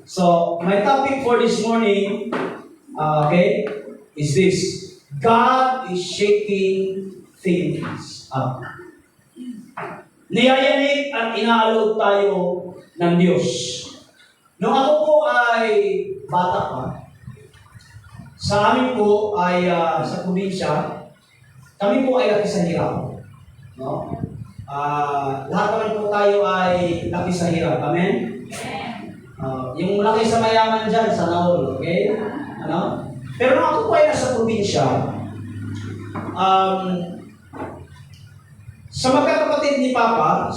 So, my topic for this morning, is this. God is shaking things up. Niyayanig at inaalog tayo ng Diyos. Nung ako po ay bata pa, sa amin po ay sa probinsya, kami po ay laki sa hirap. No? Lahat naman po tayo ay laki sa hirap. Amen? Yung laki sa mayaman dyan, sa naul. Okay? Ano? Pero nung ako po ay nasa probinsya, sa magkakapatid ni Papa,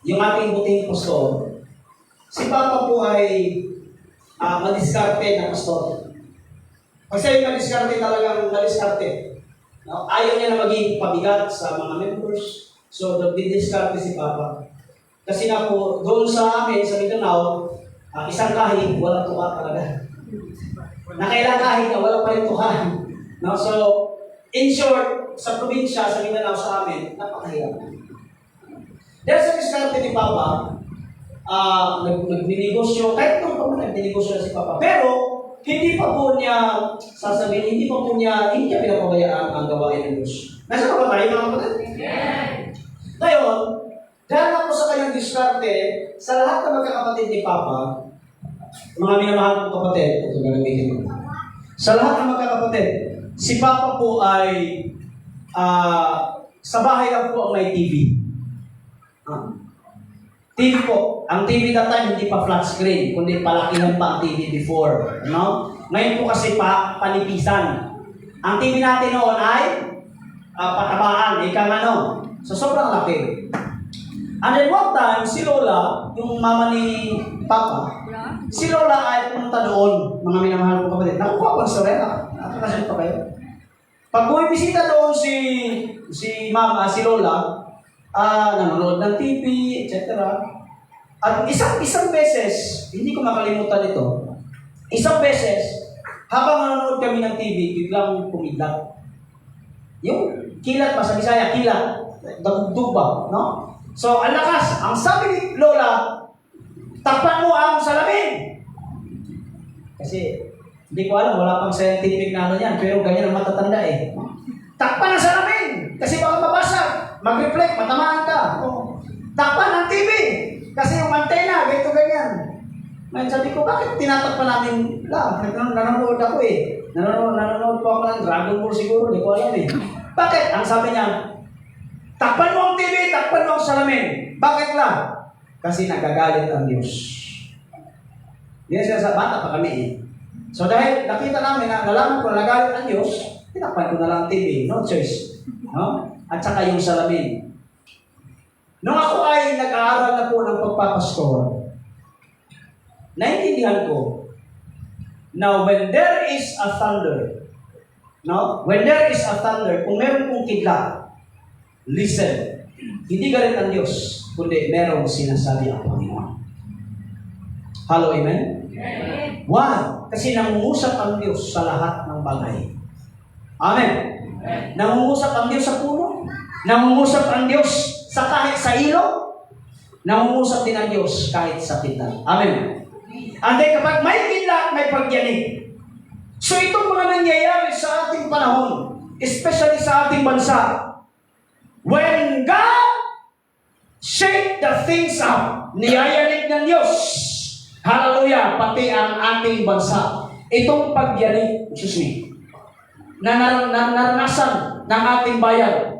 yung ating buting pastor, si Papa po ay madiskarte na pastor. Kasi yung madiskarte talagang madiskarte. No? Ayaw niya na maging pabigat sa mga members. So, nagdidiskarte si Papa. Kasi na po, doon sa amin, sa Mindanao, isang kahig, walang tuka talaga. Nakailang kahig na wala pa yung tuka. No? So, in short, sa probinsya, sa Mindanao, sa amin, napakahirap. Dahil sa diskarte ni Papa, nagninegosyo, kahit nung pa nagninegosyo na si Papa, pero hindi pa po niya sasabihin, hindi niya pinapabayaan ang gawain ng Diyos. Nasa ba tayo mga kapatid? Ngayon, dahil ako sa kanyang diskarte, sa lahat ng magkakapatid ni Papa, mga minamahal kong kapatid, ito gagamitin ko. Sa lahat ng magkakapatid, si Papa po ay sa bahay lang po ang may TV. TV po. Ang TV that time, hindi pa flat screen, kundi palakihan pa ang TV before. No? Ngayon po kasi panipisan. Ang TV natin noon ay patabaan, ikang ano. So, sobrang laki. And then one time, si Lola, yung mama ni Papa, si Lola ay pumunta doon, mga minamahal kong kapatid. Nakuha ko ang sorena. Nakakasyon pa kayo. Pag bumibisita doon si Mama, si Lola, nanonood ng TV, etc. At isang beses, hindi ko makalimutan ito, isang beses, habang nanonood kami ng TV, biglang kumidlat. Yung kilat pa, sa Bisaya, kilat. Dagugdug ba, no? So, ang lakas. Ang sabi ni Lola, takpan mo ang salamin. Kasi, hindi ko alam, wala pang scientific na ano yan, pero ganyan ang matatanda eh. Takpan ang salamin! Kasi baka mabasag, mag-reflect, matamaan ka. Takpan ang TV! Kasi yung antena, ganito ganyan. Ngayon sabi ko, bakit tinatakpan namin lang? Nanonood ako eh. Nanonood po ako ng Dragon Ball siguro, hindi ko alam eh. Bakit? Ang sabi niya, takpan mo ang TV, takpan mo ang salamin. Bakit lang? Kasi nagagalit ang Diyos. Yan siya sa bata pa kami eh. So dahil nakita namin na nalaman ko na nagalit ang Diyos, tinakpan ko na lang ang TV. No choice. No? At saka yung salamin. Nung ako ay nag-aaral na po ng pagpapastor, naintindihan ko na when there is a thunder, kung meron pong kidlat, listen, hindi galit ang Diyos, kundi merong sinasabi ang Panginoon. Hello, amen? Amen. Why? Kasi nangungusap ang Diyos sa lahat ng bagay. Amen? Amen. Nangungusap ang Diyos sa puno, nangungusap ang Diyos sa kahit sa ilog, nangungusap din ang Diyos kahit sa kidlat. Amen? And then kapag may kidlat, may pagyanig. So itong mga nangyayari sa ating panahon, especially sa ating bansa, when God shake the things up, niyayanig ng Diyos, hallelujah, pati ang ating bansa. Itong pagyanig, na naranasan ng ating bayan.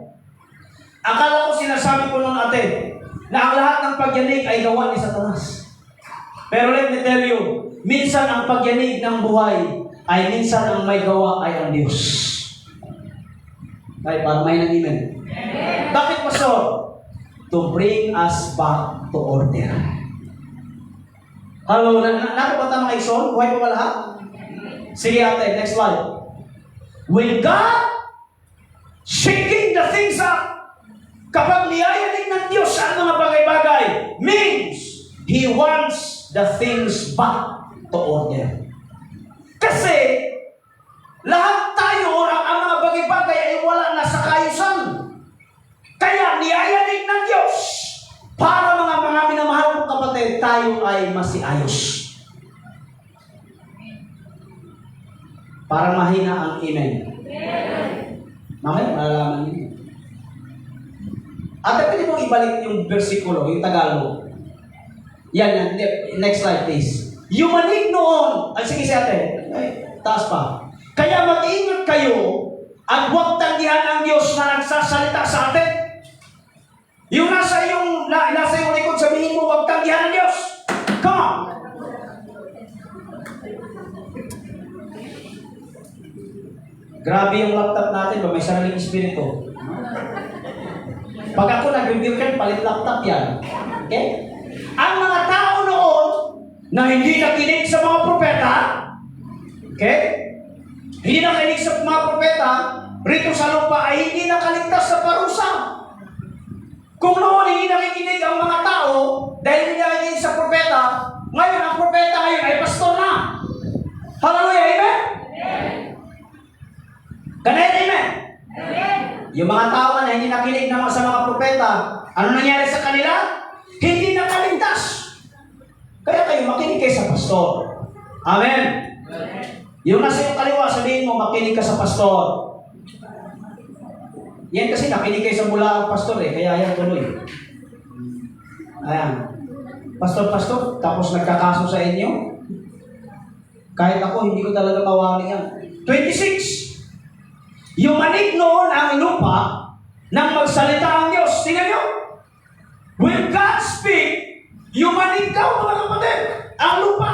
Akala ko sinasabi ko noon ate, na ang lahat ng pagyanig ay gawa ni Satanas. Pero let me tell you, minsan ang pagyanig ng buhay ay minsan ang may gawa ay ang Diyos. Ay, parang may nag-amen. Bakit pastor? To bring us back to order. Hello, nakapata mga ison? Buhay pa ba lahat? Sige ate, next slide. When God shaking the things up, kapag niyayanig ng Diyos ang mga bagay-bagay, means He wants the things back to order. Kasi, lahat tayo, ang mga bagay-bagay ay wala na sa kaayusan. Kaya, niyayanig ng Diyos para mga minamahal kong kapatid, tayo ay masiayos. Para mahina ang amen. Mamaya, malalaman niyo. At pwede mong ibalik yung versikulo, yung Tagalog. Yan. Next slide, please. Yung manig noon, sige si ate, taas pa. Kaya mag-ingat kayo at huwag tanggihan ang Diyos na nagsasalita sa atin. Yung nasa iyong likod, sabihin mo, huwag tanggihan ang Diyos. Come on. Grabe yung laptop natin, may sariling espiritu. Pag ako nag-review kayo, palit laptop yan. Okay? Ang mga tao noon na hindi nakinig sa mga propeta, okay? Hindi nakinig sa mga propeta, rito sa lupa ay hindi nakaligtas sa parusa. Kung noon hindi nakikinig ang mga tao, dahil hindi nakikinig sa propeta, ngayon ang propeta ngayon ay pastor na. Hallelujah, amen? Ganun, amen? Yung mga tao na hindi nakinig naman sa mga propeta, ano nangyari sa kanila? Hindi nakaligtas. Kaya kayo makinig kayo sa pastor. Amen? Yung nasa iyong kaliwa, sabihin mo, makinig ka sa pastor. Yan kasi nakinig kayo sa mula ang pastor kaya yan tuloy. Ayan. Pastor, tapos nagkakaso sa inyo. Kahit ako, hindi ko talaga mawari yan. 26. Yung manig noon ang lupa nang magsalita ang Diyos. Tingnan nyo. When God speak, yung manig daw, mga kapatid, ang lupa.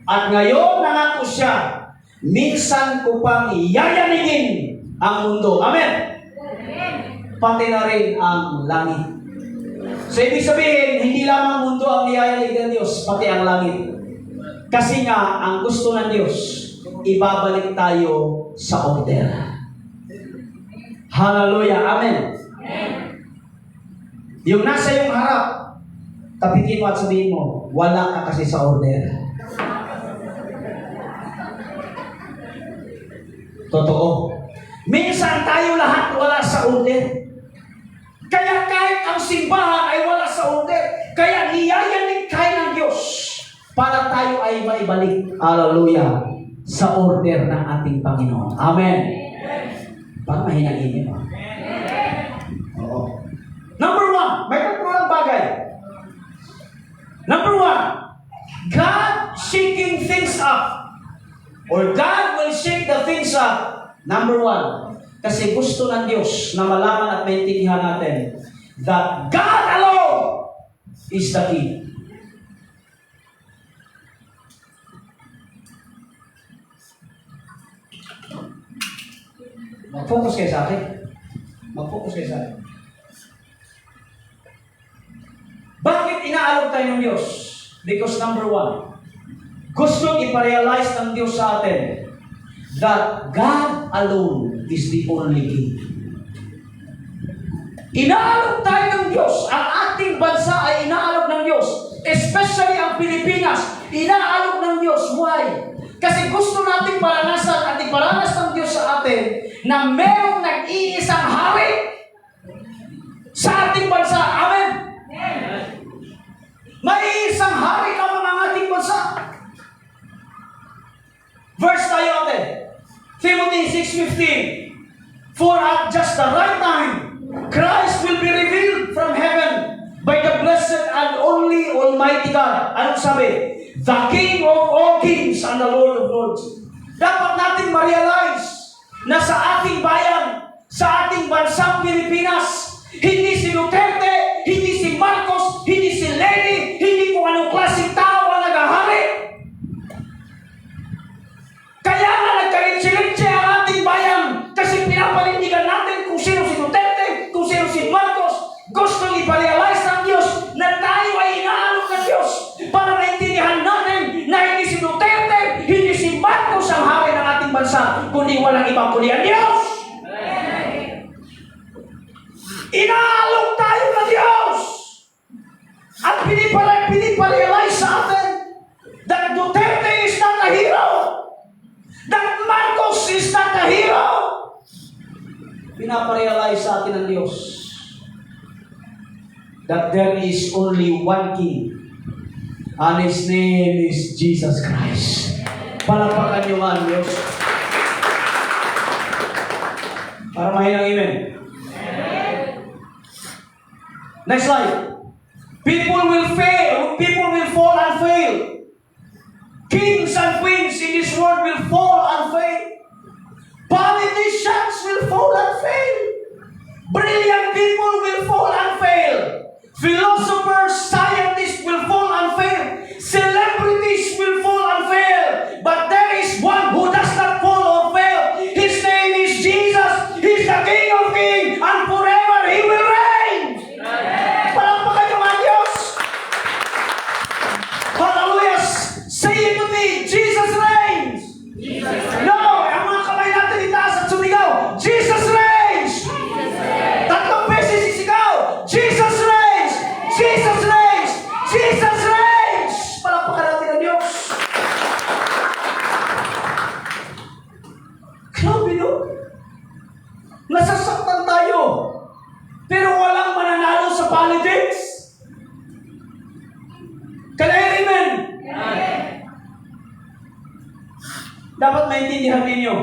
At ngayon, nangako siya, minsan ko pang yayanigin ang mundo. Amen? Pati na rin ang langit. So, ibig sabihin, hindi lamang mundo ang yayanig ng Diyos, pati ang langit. Kasi nga, ang gusto ng Diyos, ibabalik tayo sa order. Hallelujah. Amen. Yung nasa iyong harap, tapitin mo at sabihin mo, wala ka kasi sa order. Totoo. Minsan tayo lahat wala sa order. Kaya kahit ang simbahan ay wala sa order, kaya niyayanig kayo ng Diyos para tayo ay maibalik, hallelujah, sa order ng ating Panginoon. Amen. Para mahinagin mo. Oo. Number 1, may tatlong bagay. Number 1, God shaking things up. Or God will shake the things up. Number 1, kasi gusto ng Diyos na malaman at maintindihan natin that God alone is the key. Mag-focus kayo sa akin. Mag-focus kayo sa akin. Bakit inaalok tayo ng Diyos? Because number 1, gusto iparealize ng Diyos sa atin that God alone is the only key. Inaalok tayo ng Diyos. Ang ating bansa ay inaalok ng Diyos. Especially ang Pilipinas. Inaalok ng Diyos. Why? Kasi gusto nating maranasan at iparanas ng Diyos sa atin na merong nag-iisang hari sa ating bansa. Amen? May isang hari lamang ang ating bansa. Verse tayo natin. Timothy 6:15. For at just the right time, Christ will be revealed from heaven by the blessed and only Almighty God. Anong sabi? The King of all kings and the Lord of lords. Dapat natin ma-realize na sa ating bayan, sa ating bansang Pilipinas, hindi si Duterte, hindi si Marcos, hindi si Lenny, hindi kung anong klaseng tao ang nag-ahari. Kaya nga nagkaritsi-ritsi ang ating bayan kasi pinapalindigan natin kung sino si Duterte, kung sino si Marcos. Gusto ipa-realize ng Diyos na tayo ay inaalok ng Diyos para naintindihan natin na hindi si Duterte, hindi si Marcos ang hari ng ating bansa, kundi walang ibang kundi ang Diyos. Inaalok tayo ng Diyos at piniparealize sa atin that Duterte is not a hero, that Marcos is not a hero. Pinaparealize sa atin ng Diyos that there is only one King, And His name is Jesus Christ. Palakpakan niyo ang Diyos. Para mahinang amen. Next slide. People will fail. People will fall and fail. Kings and queens in this world will fall and fail. Politicians will fall and fail. Brilliant people will fall and fail. Philosophers, scientists will fall and fail. Celebrities will fall and fail. But there is one who does not fall or fail. His name is Jesus. He's the King of Kings, and forever He will reign. Palakpakan niyo ang Diyos. Hallelujah. Say it to me, Jesus reigns. No, ang mga kamay natin itaas at sumigaw, Jesus reigns. Tatlong beses sisigaw, Jesus reigns. Jesus reigns. Jesus reigns. Palakpakan natin ang Diyos. Grabe no? Nasasaktan tayo. Pero walang mananalo sa politics. Can I hear amen? Dapat maintindihan ninyo.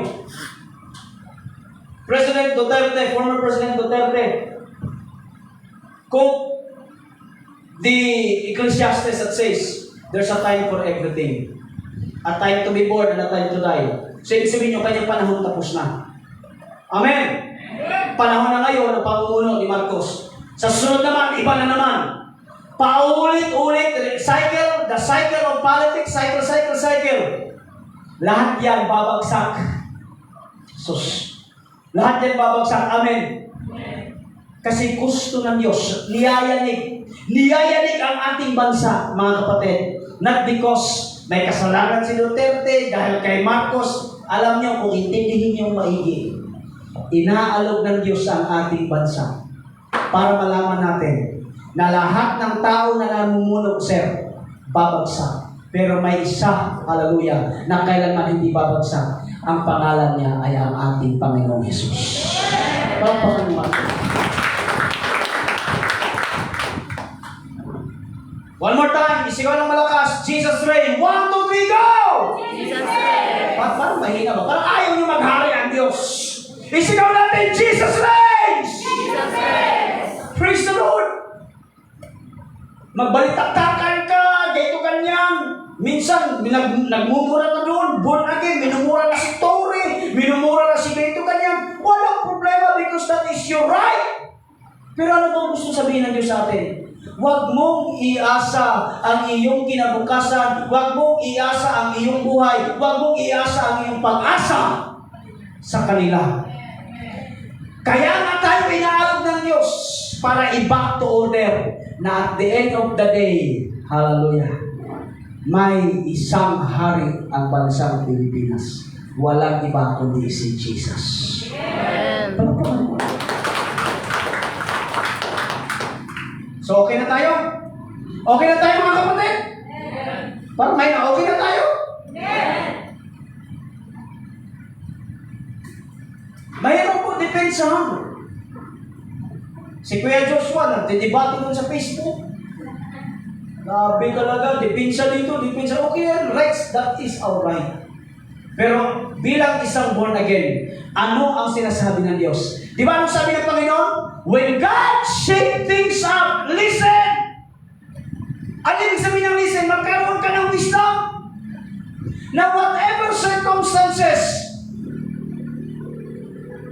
President Duterte, former President Duterte, quote the Ecclesiastes that says, there's a time for everything. A time to be born and a time to die. So, ibig sabihin nyo, kanyang panahon tapos na. Amen? Panahon na ngayon ang pamumuno ni Marcos. Sa sunod naman, iba na naman. Paulit-ulit, the cycle of politics, cycle. Lahat yan babagsak. Sus. Lahat yan babagsak. Amen. Kasi gusto ng Diyos, niyayanig ang ating bansa, mga kapatid. Not because may kasalanan si Duterte, dahil kay Marcos, alam niyo kung intindihin niyo maigi. Inaalog ng Diyos ang ating bansa para malaman natin na lahat ng tao na namumuno, sir, babagsak. Pero may isa, hallelujah, na kailanman hindi babagsak. Ang pangalan niya ay ang ating Panginoong Jesus. One more time, isigaw ng malakas, Jesus reign. 1, 2, 3, go! Jesus reign. Parang mahina ba? Parang ayaw niyo maghari ang Diyos. Isigaw natin, Jesus reigns! Jesus reigns! Praise the Lord! Magbalitaktakan ka, dito ganyan. Minsan, nagmumura na doon, born again, minumura na si Tori, minumura na si dito ganyan. Walang problema because that is your right. Pero ano bang gusto sabihin ng Diyos sa atin? Huwag mong iasa ang iyong kinabukasan, huwag mong iasa ang iyong buhay, huwag mong iasa ang iyong pag-asa sa kanila. Kaya nga tayo inaalog ng Diyos para i-back to order na at the end of the day, hallelujah, may isang hari ang bansang Pilipinas. Walang iba kundi si Jesus. So, okay na tayo? Okay na tayo mga kapatid? Parang may na okay na tayo? Mayroon po depensahan. Si Kuya Joshua, nagdidebate doon sa Facebook. Grabe talaga, depensa dito, depensa. Okay, rights, that is our right. Pero bilang isang born again, ano ang sinasabi ng Diyos? Di ba anong sabi ng Panginoon? When God shake things up, listen! Ano ibig sabihin ng listen? Magkaroon ka ng wisdom. Na whatever circumstances,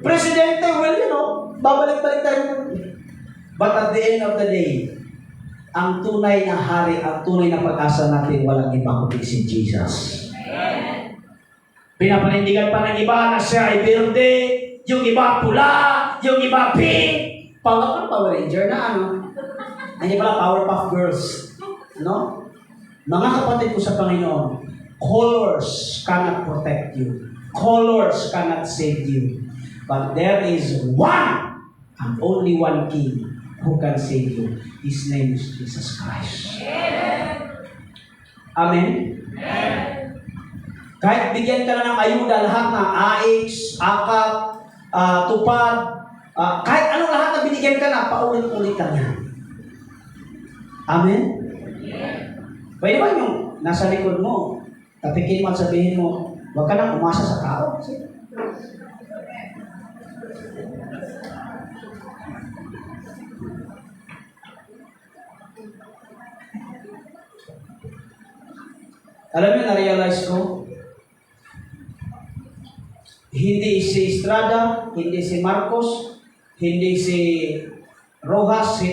Presidente will, babalik-balik tayo. But at the end of the day, ang tunay na hari, ang tunay na pag-asa natin, walang iba kundi si Jesus. Pinapanindigan pa ng iba na siya ay verde, yung iba pula, yung iba pink. Power Ranger na Hindi pala Powerpuff Girls. No? Mga kapatid ko sa Panginoon, colors cannot protect you. Colors cannot save you. But there is one and only one King who can save you. His name is Jesus Christ. Amen? Kahit bigyan ka na ng ayuda, lahat na AX, AKAP, tupad, kahit anong lahat na binigyan ka na, paulit-ulit lang yan. Amen? Pwede ba yung nasa likod mo, tapikin mo at sabihin mo, huwag ka nang umasa sa tao. Alam niyo, na-realize ko, hindi si Estrada, hindi si Marcos, hindi si Rojas,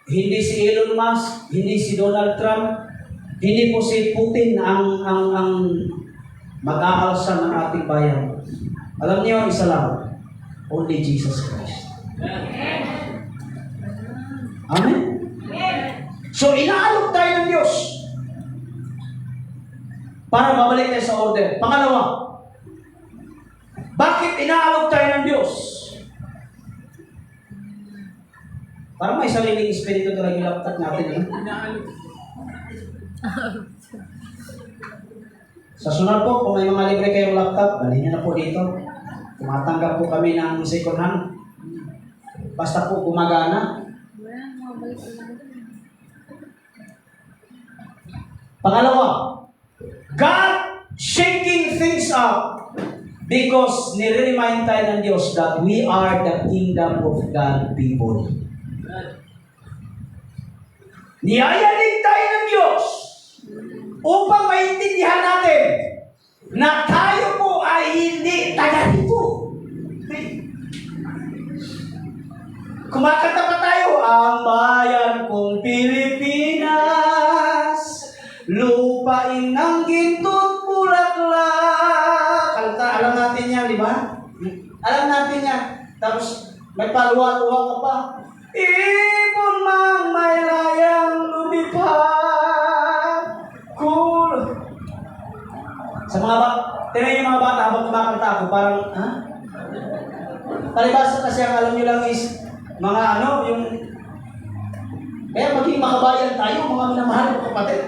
hindi si Elon Musk, hindi si Donald Trump, hindi po si Putin ang mag-aalsa ng ating bayan. Alam niyo, isa lang, only Jesus Christ. Amen? So, inaalok tayo ng Diyos para mabalik tayo sa order. Pangalawa, bakit inaalok tayo ng Diyos? Parang may sariling espiritu talaga yung laptop natin. Sa sunod po, kung may mga libre kayong laptop, dalhin nyo na po dito. Tumatanggap po kami ng second hand. Basta po gumagana. Pangalawa, God shaking things up because nire-remind tayo ng Diyos that we are the kingdom of God people. Niyayanig tayo ng Diyos upang maintindihan natin na tayo po ay hindi taga dito. Kumakanta pa tayo, ang bayan kong Pilipinas, lupain ng ginto't bulaklak. Kanta, alam natin yan, di ba? Alam natin yan. Tapos, may paluwa-luwa ka pa. Ibon mang may layang lumipad. Cool. Sa mga tinan yung mga bata habang kumakanta ako, parang, ha? Palibasa kasi ang alam nyo lang is, mga yung, kaya maging makabayan tayo, mga minamahal ko kapatid.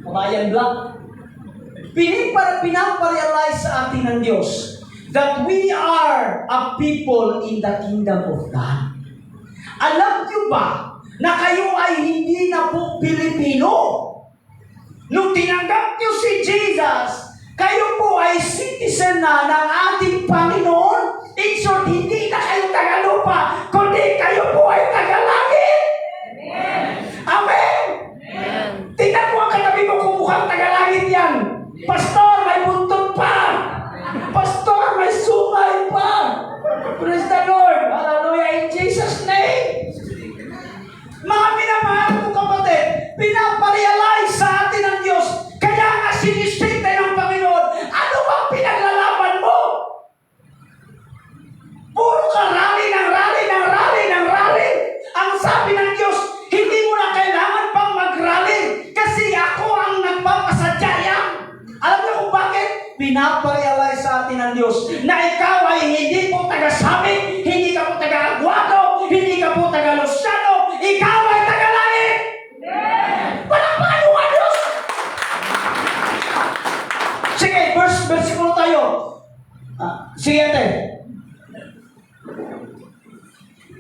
Kabayan black. Pinaparealize sa atin ng Diyos that we are a people in the kingdom of God. Alam niyo ba na kayo ay hindi na po Pilipino? Nung tinanggap niyo si Jesus, kayo po ay citizen na ng ating Panginoon. In short, hindi na kayo taga-lupa, kundi kayo po ay taga-langit. Amen? Amen. Tingnan mo ang katabi mo kung mukhang taga-langit yan. Pastor, may buntot pa. Pastor, may sumay pa. Praise the Lord. Hallelujah in Jesus' name. Mga minamahal ko kapatid, pinaparealize sa atin ng Diyos. Kaya nga sinistate tayo ng Panginoon, ano bang pinaglalaban mo? Puro ka rally ng rally ng rally ng rally. Ang sabi ng Diyos, hindi mo na kailangan pang mag-rally kasi ako ang nagpapasadya yan. Alam niyo kung bakit? Pinaparealize sa atin ng Diyos na ikaw ay hindi po taga-Samit, hindi ka po taga-Aguado, hindi ka po taga-Luciano, ikaw ay taga-langit. Palakpakan mo ang Diyos! Sige, versikulo tayo. Sige, ate.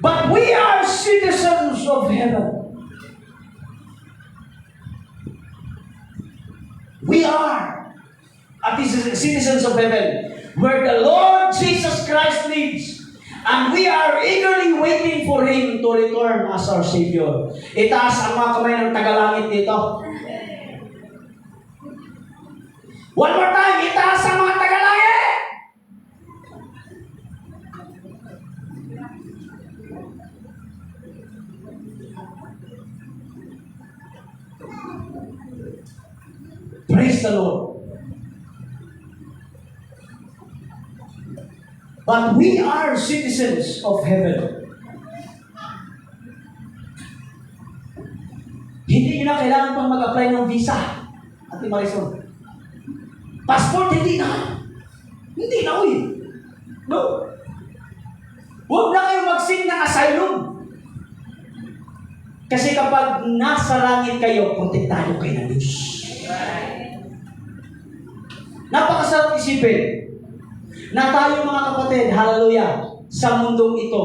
But we are citizens of heaven. We are citizens of heaven, where the Lord Jesus Christ lives, and we are eagerly waiting for Him to return as our Savior. Itaas ang mga kamay ng tagalangit dito. One more time, itaas ang mga tagalangit! Praise the Lord. But we are citizens of heaven. Hindi nyo na kailangan pang mag-apply ng visa. Ate Marisol. Passport, hindi na. Hindi na, uy. No. Huwag na kayo mag-sing ng asylum. Kasi kapag nasa langit kayo, protektado kayo ng Diyos. Napakasarap isipin na tayo mga kapatid, hallelujah, sa mundong ito,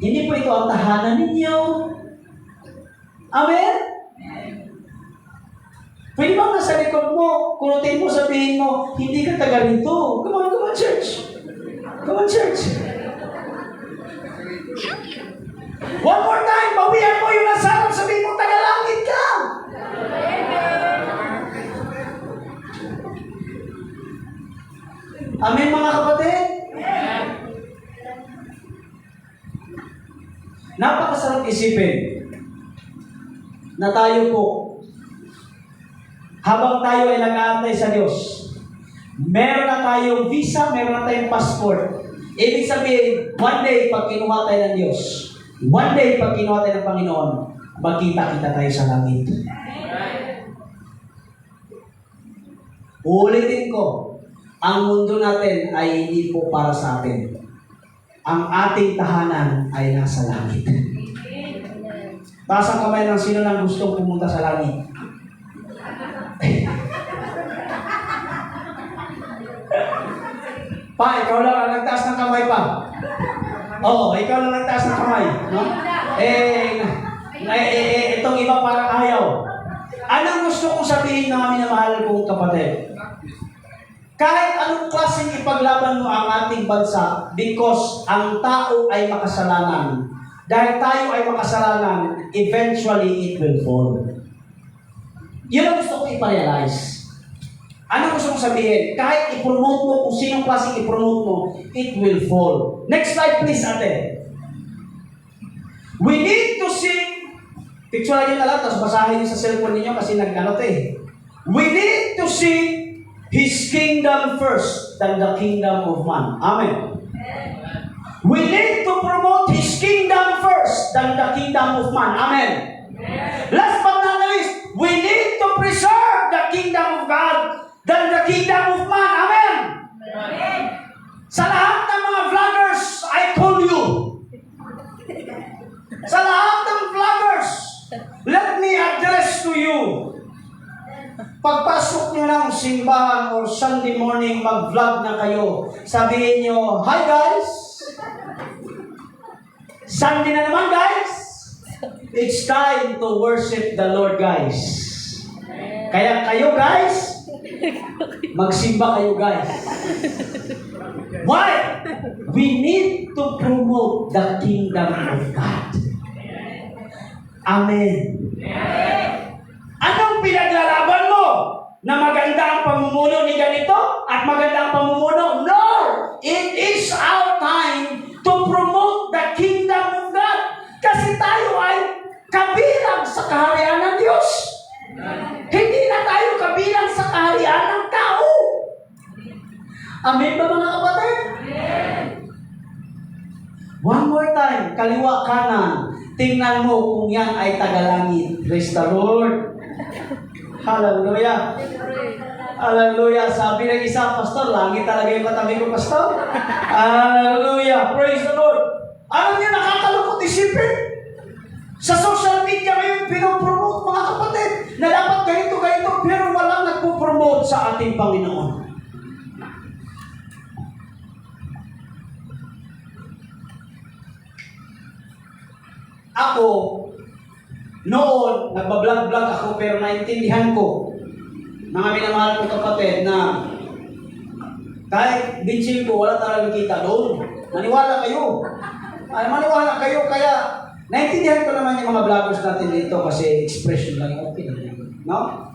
Hindi po ito ang tahanan ninyo. Amen? Pwede bang nasa likod mo, kunutin mo, sabihin mo, hindi ka taga rito. Come on, church. Come on, church. One more time, bawian mo yung nasa harap, sabihin mo, taga langit ka. Amen, mga kapatid? Napakasarap isipin na tayo po, habang tayo ay nag-aantay sa Diyos, meron na tayong visa, meron na tayong passport. Ibig sabihin, one day, pag kinuha tayo ng Diyos, one day, pag kinuha tayo ng Panginoon, magkita-kita tayo sa langit. Uulitin ko, ang mundo natin ay hindi po para sa atin. Ang ating tahanan ay nasa langit. Taas ang kamay ng sino nang gustong pumunta sa langit. Pa, ikaw lang ang nagtaas ng kamay pa. Oo, ikaw lang nagtaas ng kamay. No? Itong iba parang ayaw. Anong gusto kong sabihin na minamahal kong kapatid? Kahit anong klaseng ipaglaban mo ang ating bansa, because ang tao ay makasalanan. Dahil tayo ay makasalanan, eventually it will fall. Yun ang gusto kong iparealize. Ano gusto kong sabihin? Kahit i-promote mo, kung sinong klaseng i-promote mo, it will fall. Next slide please, ate. We need to see, picture nyo na lang, tapos basahin nyo sa cellphone ninyo kasi nag-ano eh. We need to see His kingdom first than the kingdom of man. Amen. We need to promote His kingdom first than the kingdom of man. Amen. Last but not least, we need to preserve the kingdom of God than the kingdom of man. Amen. Sa lahat ng mga vloggers, I call you. Sa lahat ng vloggers, let me address to you. Pagpasok nyo ng simbahan or Sunday morning, mag-vlog na kayo. Sabihin nyo, hi guys! Sunday na naman guys! It's time to worship the Lord guys. Kaya kayo guys, magsimba kayo guys. Why? We need to promote the kingdom of God. Amen. Anong pinaglalaban mo? Na maganda ang pamumuno ni ganito at maganda ang pamumuno? No! It is our time to promote the kingdom of God. Kasi tayo ay kabilang sa kaharian ng Diyos. Hindi na tayo kabilang sa kaharian ng tao. Amen ba mga kapatid? One more time, kaliwa kanan. Tingnan mo kung yan ay tagalangit. Praise the Lord. Hallelujah. Hallelujah. Sabi ng isa, pastor, langit talaga yung katabi ko, pastor. Hallelujah. Praise the Lord. Alam niyo, nakakalungkot isipin. Sa social media ngayon, pinopromote mga kapatid na dapat ganito, pero walang nagpo-promote sa ating Panginoon. Ako, noon, nagbablog-vlog ako pero naintindihan ko, mga minamahal kong kapatid, na kahit bitchin ko, wala talagang kita doon. Maniwala kayo. Maniwala kayo, kaya naintindihan ko naman yung mga vloggers natin dito kasi expression lang yung okay. No?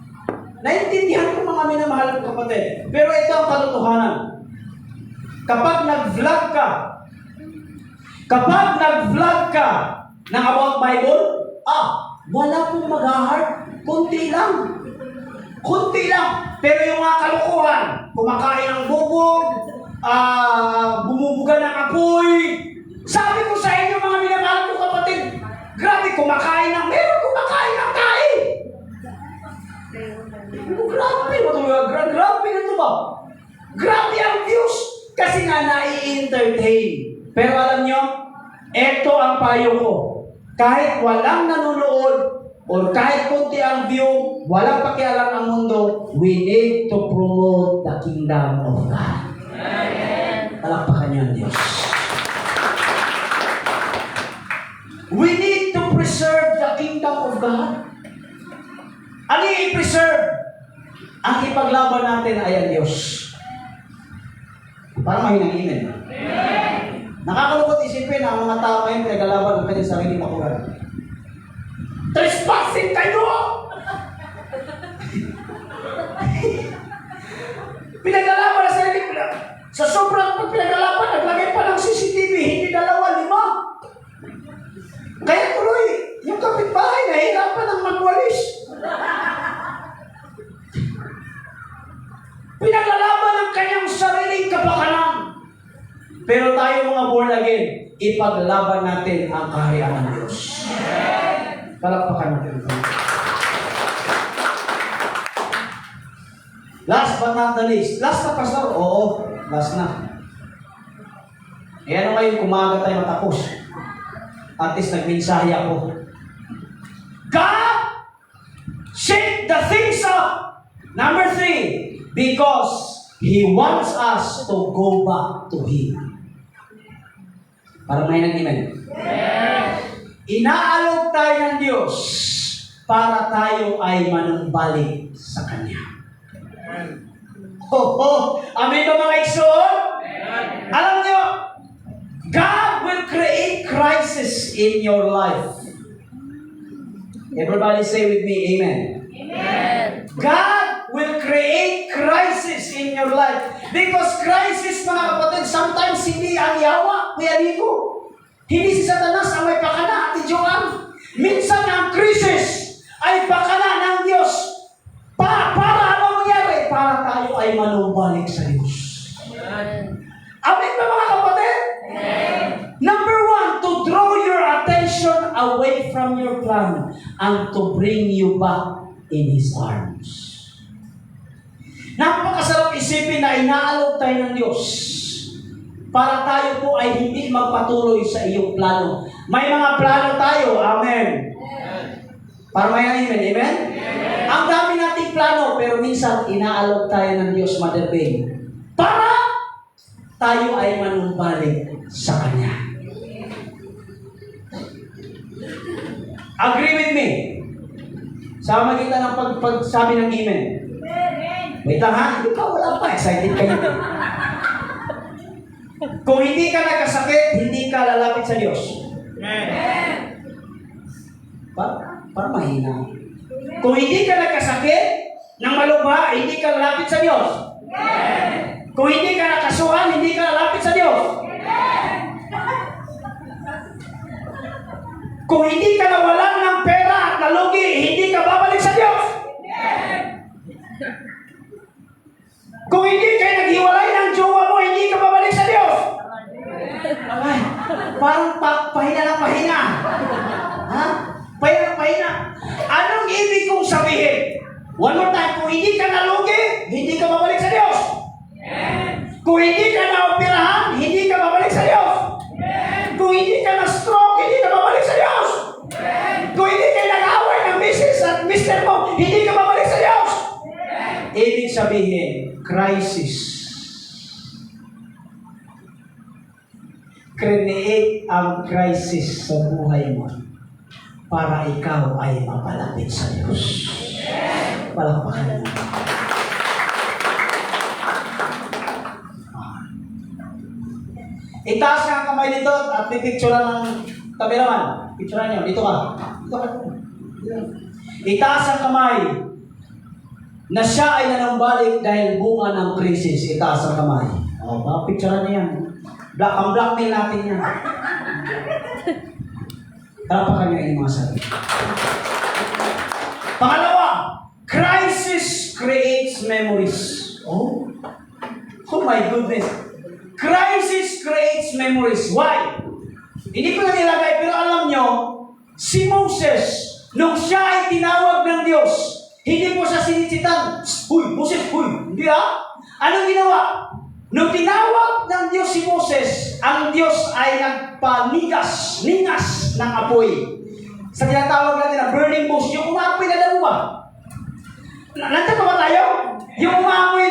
Naintindihan ko mga minamahal kong kapatid. Pero ito ang katotohanan. Kapag nag-vlog ka ng about Bible, wala pong mag-heart. Kunti lang. Pero yung mga kalukuhan, kumakain ng bubog, bumubuga ng apoy. Sabi ko sa inyo mga minamahal ko kapatid, grabe kumakain ng kain. Grabe na ito ba? Grabe ang views. Kasi nga nai-entertain. Pero alam nyo, eto ang payo ko. Kahit walang nanonood, or kahit kunti ang view, walang pakialam ang mundo, we need to promote the kingdom of God. Palakpakan niyo ang Diyos. We need to preserve the kingdom of God. Ano yung i-preserve? Ang ipaglaban natin ay ang Diyos. Parang mahinang imen. Nakakalungkot isipin na ang mga tao ngayon pinaglalaban ng kanyang sariling bakuran. Trespassing kayo! Pinaglalaban na sarili ko lang. Sa sobrang pinaglalaban, naglagay pa ng CCTV, hindi 2, 5. Kaya tuloy, yung kapitbahay, nahihirapan ng magwalis. Pinaglalaban ng kanyang sariling kapakanan. Pero tayo mga born again, ipaglaban natin ang kaharian ng Diyos. Palakpakan natin. Last but not the least. Last na, Pastor? Oo, last na. E ano ngayon, kumaga tayo matapos. At least nagmensahe ako. God, shake the things up. Number 3, because He wants us to go back to Him. Parang may nag-iman. Inaalok tayo ng Diyos para tayo ay manumbalik sa Kanya. Amen ba mga ikson? Alam nyo, God will create crisis in your life. Everybody say with me, amen. Amen. God will create crisis in your life. Because crisis, mga kapatid, sometimes hindi ang yawa, Kuya Nico. Hindi si Satanas ang may pakana, Ate Joanne. Minsan ang crisis ay pakana ng Diyos. Para ano mangyari? Para tayo ay manumbalik sa Diyos. Amen ba mga kapatid? Amen. Number 1, to draw your attention away from your plan and to bring you back in His arms. Napakasarap isipin na inaalok tayo ng Diyos para tayo po ay hindi magpatuloy sa iyong plano. May mga plano tayo, amen. Para may amen, amen? Ang dami nating plano, pero minsan inaalok tayo ng Diyos, Mother Babe, para tayo ay manumbalik sa Kanya. Agree with me? Sa magitan ng pagsabi ng amen. Wait lang ha, hindi pa, wala pa, excited kayo. Kung hindi ka nagkasakit, hindi ka lalapit sa Diyos. Para mahina. Kung hindi ka nagkasakit ng malubha, hindi ka lalapit sa Diyos. Kung hindi ka nakasuhan, hindi ka lalapit sa Diyos. Kung hindi ka nawalan ng pera at nalugi, hindi ka babalik sa Diyos. Kung hindi kayo naghiwalay ng jowa mo, hindi ka babalik sa Diyos. Ay, parang pahina ng pahina. Ha? Pahina ng pahina. Anong ibig kong sabihin? One more time, kung hindi ka nalugi, hindi ka babalik sa Diyos. Kung hindi ka naoperahan, hindi ka babalik sa Diyos. Kung hindi ka na-stroke, hindi ka babalik sa Diyos. Kung hindi ka nag-away ng misis at mister mo, hindi ka babalik sa Diyos. Ibig sabihin, crisis. Create ang crisis sa buhay mo para ikaw ay mapalapit sa Diyos. Palakpakan mo. Itaas ka ang kamay dito at pipicturean ng kameraman. Picturean niyo. Dito ka. Dito ka. Itaas ang kamay na siya ay nanumbalik dahil bunga ng krisis. Itaas ang kamay. O, picturean niya yan. Ang blackmail natin yan. Talapakan niyo yung mga sabi. Pangalawa, crisis creates memories. Oh my goodness. Crisis creates memories. Why? Hindi ko na nilagay, pero alam nyo, si Moses, nung siya ay tinawag ng Diyos, hindi po siya sinisitan. Huy, Moses, huy. Hindi Anong ginawa? Nung tinawag ng Diyos si Moses, ang Diyos ay ningas ng apoy. Sa tinatawag natin na burning bush, yung umapoy na damo ba? Nandiyan ba tayo? Yung umaapoy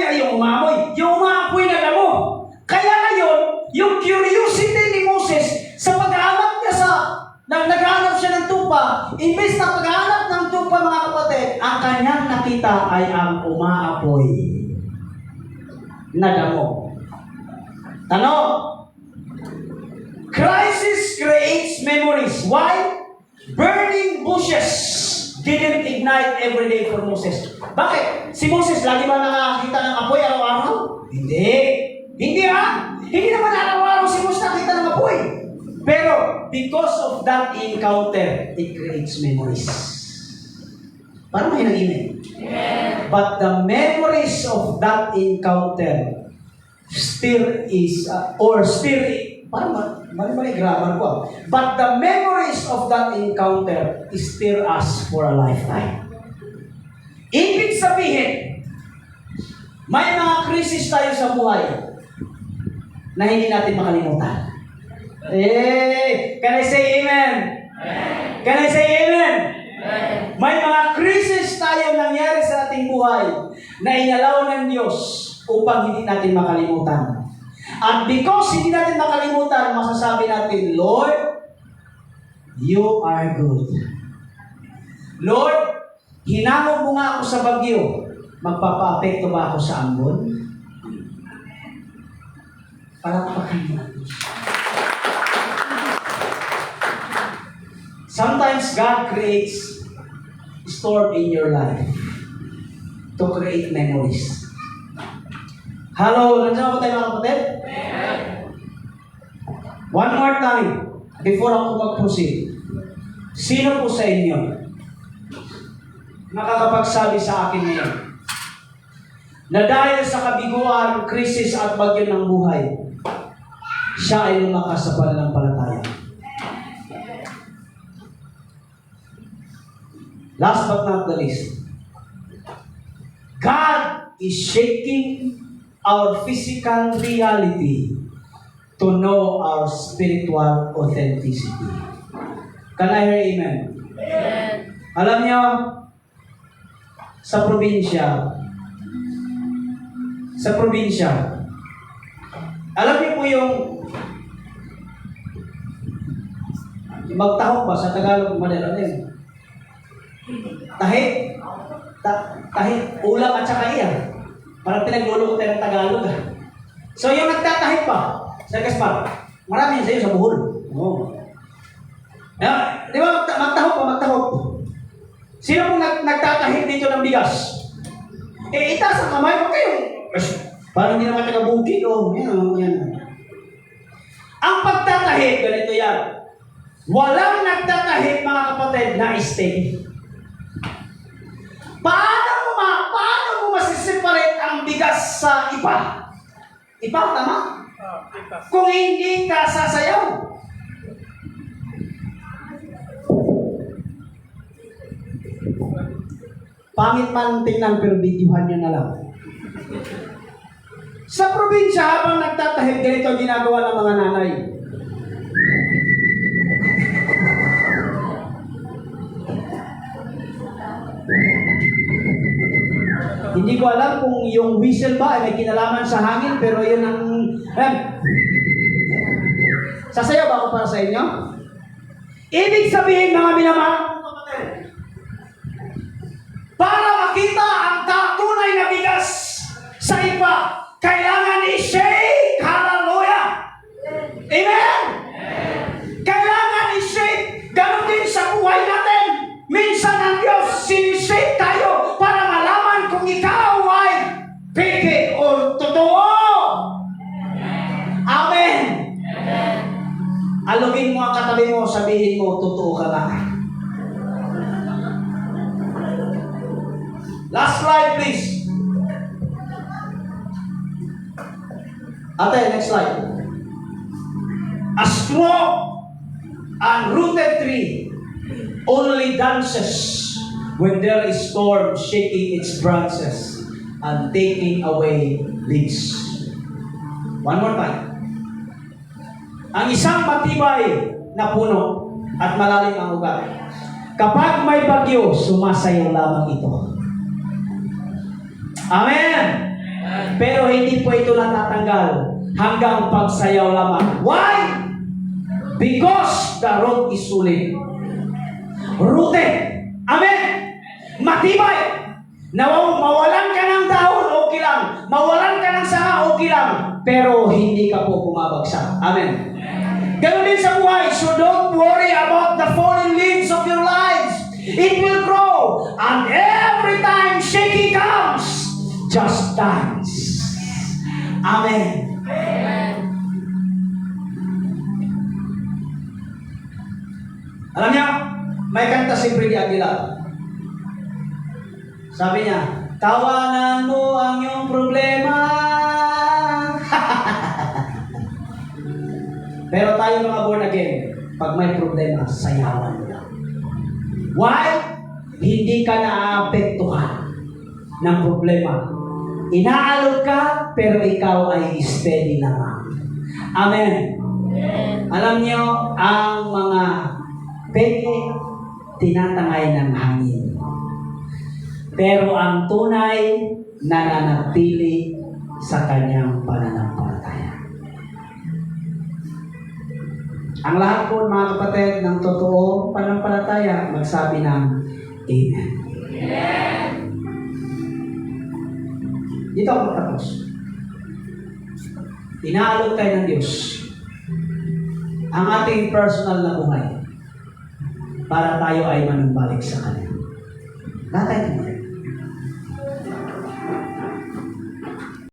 na damo. Kaya ngayon, yung curiosity ni Moses sa pag-aamat niya sa Naghahanap siya ng tupa. Imbes na paghahanap ng tupa, mga kapatid, ang kanyang nakita ay ang umaapoy na damo. Tanong, crisis creates memories. Why? Burning bushes didn't ignite every day for Moses. Bakit? Si Moses, lagi ba nakakita ng apoy araw-araw? Hindi. Hindi Hindi naman araw-araw si Moses nakita ng apoy. Pero, because of that encounter, it creates memories. Parang may nag-email. But the memories of that encounter mali grammar ko. But the memories of that encounter stir us for a lifetime. Ibig sabihin, may mga krisis tayo sa buhay na hindi natin makalimutan. Can I say amen? Can I say amen? May mga krisis tayo nangyari sa ating buhay na inalaw ng Diyos upang hindi natin makalimutan. At because hindi natin makalimutan, masasabi natin, Lord, You are good. Lord, hinangog mo nga ako sa bagyo. Magpapa-apekto ba ako sa ambon? Palakpakan mo. Sometimes God creates storm in your life to create memories. Hello, nandiyan ako tayo mga kapatid? One more time, before ako mag-proceed. Sino po sa inyo nakakapagsabi sa akin ngayon na dahil sa kabiguan, krisis at bagyo ng buhay, siya ay lumakas sa pananampalataya? Last but not the least, God is shaking our physical reality to know our spiritual authenticity. Can I hear amen? Amen. Alam niyo, sa probinsya, alam niyo po yung magtahok ba sa Tagalog, Manila, yun? Tahi, ulam at saka iyan. Parang pinagluluto tayo ng Tagalog. So yung nagtatahit pa, sa Gaspar, marami yun sa iyo sa buhol. Oh. Di ba, magtahok. Sino pong nagtatahit dito ng bigas? Itaas ang kamay, huwag kayong, parang hindi naman taga-bukid. Yan. Ang pagtatahit, ganito yan. Walang nagtatahit, mga kapatid, na steady. Paano mo masiseparate ang bigas sa ipa? Ipa, tama? Kung hindi ka sasayaw. Pangit man tingnan, pero videohan nyo na lang. Sa probinsya, habang nagtatahid, ganito ginagawa ng mga nanay. Hindi ko alam kung yung whistle ba ay may kinalaman sa hangin, pero yun ang... Sasayaw ba ako para sa inyo? Ibig sabihin, mga minamahal kong kapatid, para makita ang tunay na bigas sa iba, kailangan i-shake. Hallelujah! Amen? Kailangan i-shake. Ganon din sa buhay natin. Minsan ang Diyos sinishake tayo para malaman kung ikaw ay peke o totoo. Amen. Alugin mo ang katabi mo, sabihin mo, totoo ka ba? Last slide, please. Ate, next slide. A strong and rooted tree only dances when there is storm shaking its branches and taking away leaves. One more time. Ang isang matibay na puno at malalim ang ugat. Kapag may bagyo, sumasayaw lamang ito. Amen! Pero hindi po ito natatanggal hanggang pagsayaw lamang. Why? Because the root is solid. Rooted. Amen. Matibay. Mawalan ka ng dahon, okay lang. Mawalan ka ng sanga, okay lang. Pero hindi ka po bumabagsak. Amen. Ganun din sa buhay. So don't worry about the fallen leaves of your lives. It will grow. And every time shaking comes, just dance. Amen. Alam niya, may kanta si Freddy Aguilar. Sabi niya, tawanan mo ang iyong problema. Pero tayo mga born again, pag may problema, sayawan mo lang. Why? Hindi ka naapektuhan ng problema. Inaalok ka, pero ikaw ay steady naman. Amen. Alam niyo, ang mga peke, tinatangay ng hangin. Pero ang tunay, nananatili sa kanyang pananampalataya. Ang lahat po, mga kapatid, ng totoo pananampalataya, magsabi ng Amen. Amen. Dito ako matapos. Inaalok tayo ng Diyos ang ating personal na buhay para tayo ay manumbalik sa Kanya. Lahat tayo